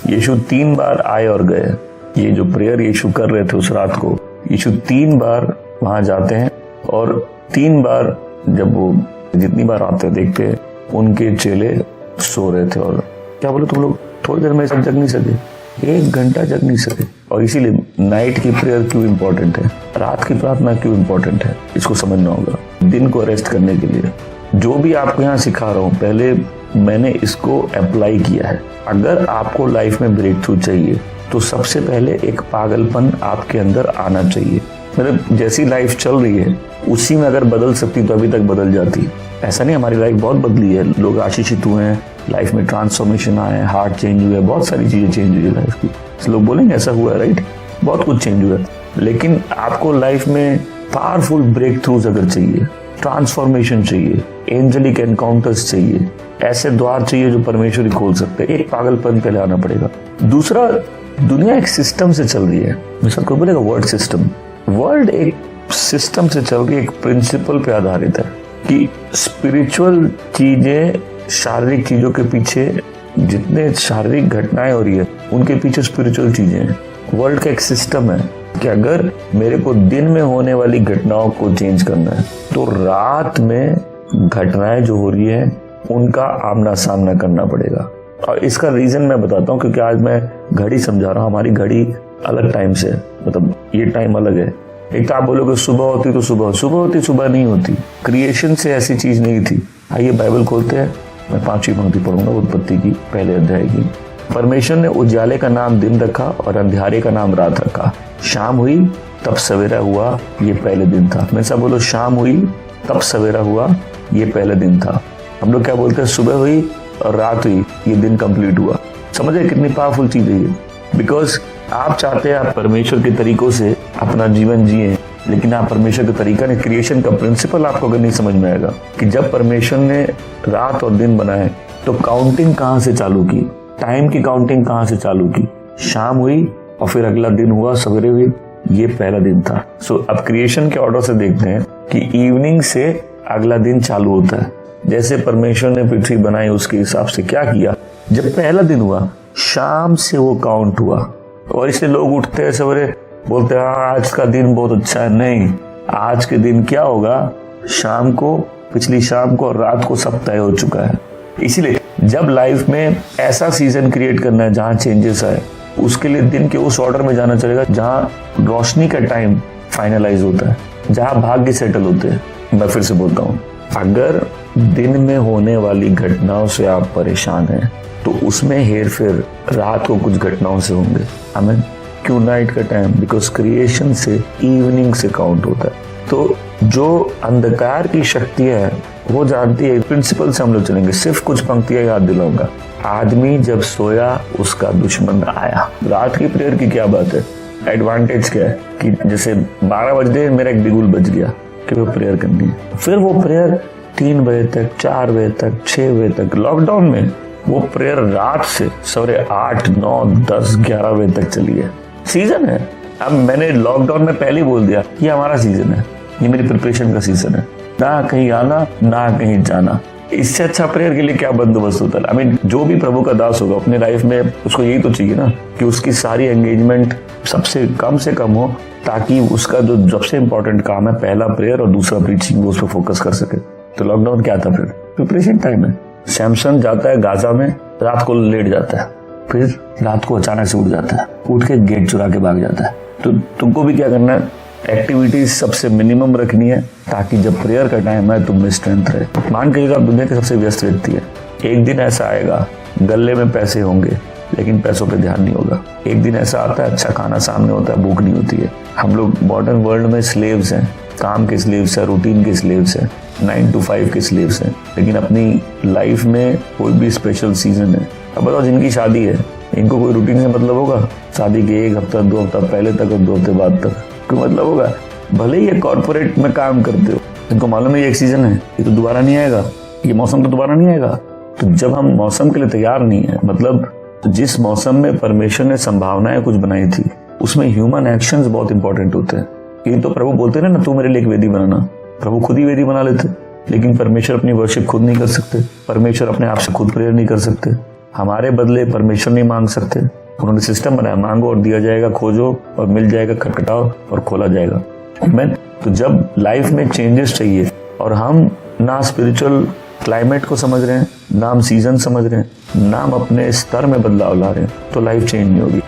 यीशु 3 बार आए और गए। ये जो प्रेयर यीशु कर रहे थे उस रात को, यीशु 3 बार वहां जाते हैं और 3 बार जब वो जितनी बार आते देखते हैं उनके चेले सो रहे थे। और क्या बोले, तुम लोग थोड़ी देर में सब जग नहीं सके, 1 घंटा जग नहीं सके। और इसीलिए नाइट की प्रेयर क्यों इंपॉर्टेंट है, रात की प्रार्थना क्यों इंपॉर्टेंट है, इसको समझना होगा। दिन को रेस्ट करने के लिए जो भी आपको यहाँ सिखा रहा हूँ, पहले मैंने इसको अप्लाई किया है। अगर आपको लाइफ में ब्रेक थ्रू चाहिए तो सबसे पहले एक पागलपन आपके अंदर आना चाहिए। मतलब जैसी लाइफ चल रही है उसी में अगर बदल सकती तो अभी तक बदल जाती। ऐसा नहीं, हमारी लाइफ बहुत बदली है, लोग आशीषित हुए हैं, लाइफ में ट्रांसफॉर्मेशन आए, हार्ट चेंज हुए, बहुत सारी चीजें चेंज हुई है लाइफ की। लोग बोलेंगे ऐसा हुआ है, राइट, बहुत कुछ चेंज हुआ है। लेकिन आपको लाइफ में पावरफुल ब्रेक थ्रूज अगर चाहिए, ट्रांसफॉर्मेशन चाहिए, एंजेलिक एनकाउंटर्स चाहिए, ऐसे द्वार चाहिए जो परमेश्वर ही खोल सकते हैं, एक पागलपन पहले आना पड़ेगा। दूसरा, दुनिया एक सिस्टम से चल रही है। मिसाल कोई बोलेगा वर्ल्ड सिस्टम, वर्ल्ड एक सिस्टम से चल रही है, एक प्रिंसिपल पे आधारित है कि स्पिरिचुअल चीजें, शारीरिक चीजों के पीछे जितने शारीरिक घटनाएं हो रही है उनके पीछे स्पिरिचुअल चीजें हैं। वर्ल्ड का एक सिस्टम है कि अगर मेरे को दिन में होने वाली घटनाओं को चेंज करना है तो रात में घटनाएं जो हो रही है उनका आमना सामना करना पड़ेगा। और इसका रीजन मैं बताता हूँ, क्योंकि आज मैं घड़ी समझा रहा हूँ। हमारी घड़ी अलग टाइम से, मतलब ये टाइम अलग है। एक तो आप बोलोगे सुबह होती तो सुबह होती, सुबह नहीं होती। क्रिएशन से ऐसी चीज नहीं थी। आइए बाइबल खोलते हैं, मैं 5वीं पंक्ति पढ़ूंगा उत्पत्ति की पहले अध्याय की। परमेश्वर ने उजाले का नाम दिन रखा और अंधियारे का नाम रात रखा। शाम हुई तब सवेरा हुआ, ये पहले दिन था। मैं सब बोलो, शाम हुई तब सवेरा हुआ, ये पहले दिन था। हम लोग क्या बोलते हैं, सुबह हुई और रात हुई, ये दिन कंप्लीट हुआ। समझे कितनी पावरफुल चीज है ये। बिकॉज आप चाहते हैं आप परमेश्वर के तरीकों से अपना जीवन जिए, लेकिन आप परमेश्वर का तरीका नहीं, क्रिएशन का प्रिंसिपल आपको अगर नहीं समझ में आएगा कि जब परमेश्वर ने रात और दिन बनाए तो काउंटिंग कहाँ से चालू की, टाइम की काउंटिंग कहाँ से चालू की। शाम हुई और फिर अगला दिन हुआ, सवेरे हुई, ये पहला दिन था। सो अब क्रिएशन के ऑर्डर से देखते हैं कि इवनिंग से अगला दिन चालू होता है। जैसे परमेश्वर ने पृथ्वी बनाई उसके हिसाब से क्या किया, जब पहला दिन हुआ शाम से वो काउंट हुआ। और इसलिए लोग उठते हैं सवेरे, बोलते हैं हाँ आज का दिन बहुत अच्छा है। नहीं, आज के दिन क्या होगा, शाम को, पिछली शाम को और रात को सब तय हो चुका है। इसीलिए जब लाइफ में ऐसा सीजन क्रिएट करना है जहाँ चेंजेस आए, उसके लिए दिन के उस ऑर्डर में जाना चलेगा जहाँ रोशनी का टाइम फाइनलाइज होता है, जहाँ भाग्य सेटल होते हैं। मैं फिर से बोलता हूँ, अगर दिन में होने वाली घटनाओं से आप परेशान हैं तो उसमें हेर फेर रात को कुछ घटनाओं से होंगे। हमें क्यों नाइट का टाइम, बिकॉज क्रिएशन से इवनिंग से काउंट होता है। तो जो अंधकार की शक्तियां है वो जानती है, प्रिंसिपल से हम लोग चलेंगे। सिर्फ कुछ पंक्तियां याद दिलाऊंगा। आदमी जब सोया उसका दुश्मन आया। रात की प्रेयर की क्या बात है, एडवांटेज क्या है कि जैसे 12 बजे मेरा एक बिगुल बज गया कि वो प्रेयर करनी है। फिर वो प्रेयर 3 बजे तक, 4 बजे तक, 6 बजे तक। लॉकडाउन में वो प्रेयर रात से सवेरे 8, 9, 10, 11 बजे तक चली है। सीजन है। अब मैंने लॉकडाउन में पहले ही बोल दिया ये हमारा सीजन है, ये मेरी प्रिपरेशन का सीजन है, ना कहीं आना ना कहीं जाना। इससे अच्छा प्रेयर के लिए क्या बंदोबस्त होता है। आई मीन जो भी प्रभु का दास होगा अपने लाइफ में उसको यही तो चाहिए ना कि उसकी सारी एंगेजमेंट सबसे कम से कम हो, ताकि उसका जो सबसे इंपॉर्टेंट काम है, पहला प्रेयर और दूसरा प्रीचिंग, वो उस पर फोकस कर सके। तो लॉकडाउन क्या था, फिर प्रिपरेशन टाइम है। सैमसन जाता है गाजा में, रात को लेट जाता है, फिर रात को अचानक से उठ जाता है, उठ के गेट चुरा के भाग जाता है। तो तुमको भी क्या करना है, एक्टिविटीज सबसे मिनिमम रखनी है, ताकि जब प्रेयर का टाइम है तुम में स्ट्रेंथ रहे। मान के आप दुनिया के सबसे व्यस्त व्यक्ति है, एक दिन ऐसा आएगा गले में पैसे होंगे लेकिन पैसों पे ध्यान नहीं होगा। एक दिन ऐसा आता है अच्छा खाना सामने होता है, भूख नहीं होती है। हम लोग मॉडर्न वर्ल्ड में स्लेव्स हैं, काम के स्लेव्स हैं, रूटीन के स्लेव्स हैं, 9 to 5 के स्लेव्स हैं, लेकिन अपनी लाइफ में कोई भी स्पेशल सीजन है। अब बताओ जिनकी शादी है इनको कोई रूटीन से मतलब होगा? शादी के 1 हफ्ता 2 हफ्ता पहले तक और 2 हफ्ते बाद तक कोई मतलब होगा? भले ही ये कॉर्पोरेट में काम करते हो, इनको मालूम है ये एक सीजन है, ये तो दोबारा नहीं आएगा, ये मौसम तो दोबारा नहीं आएगा। तो जब हम मौसम के लिए तैयार नहीं है, मतलब जिस मौसम में परमेश्वर ने संभावनाएं कुछ बनाई थी उसमें ह्यूमन एक्शंस बहुत इंपॉर्टेंट होते हैं। ये तो प्रभु बोलते हैं ना, तू मेरे लिए एक वेदी बनाना। प्रभु खुद ही वेदी बना लेते, लेकिन परमेश्वर अपनी वर्शिप खुद नहीं कर सकते, परमेश्वर अपने आप से खुद प्रेयर नहीं कर सकते, हमारे बदले परमेश्वर नहीं मांग सकते। उन्होंने सिस्टम बनाया, मांगो और दिया जाएगा, खोजो और मिल जाएगा, खटखटाओ और खोला जाएगा। आमीन। तो जब लाइफ में चेंजेस चाहिए और हम ना स्पिरिचुअल क्लाइमेट को समझ रहे हैं, ना हम सीजन समझ रहे हैं, ना हम अपने स्तर में बदलाव ला रहे हैं, तो लाइफ चेंज नहीं होगी।